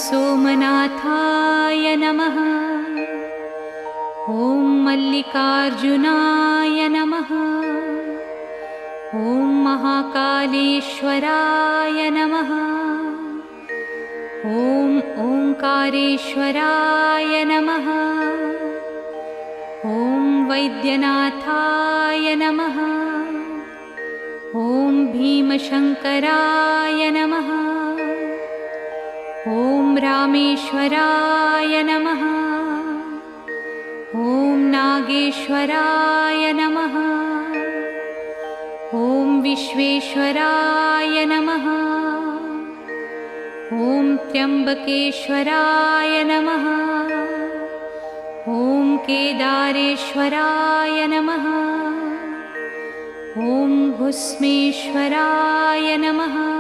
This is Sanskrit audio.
सोमनाथाय नमः। ॐ मल्लिकार्जुनाय नमः। ॐ महाकालेश्वराय नमः। ॐ ओंकारेश्वराय नमः। ॐ वैद्यनाथाय नमः। ॐ भीमशंकराय नमः। ॐ रामेश्वराय नमः। ॐ नागेश्वराय नमः। ॐ विश्वेश्वराय नमः। ॐ त्र्यंबकेश्वराय नमः। ॐ केदारेश्वराय नमः। ॐ घुस्मेश्वराय नमः।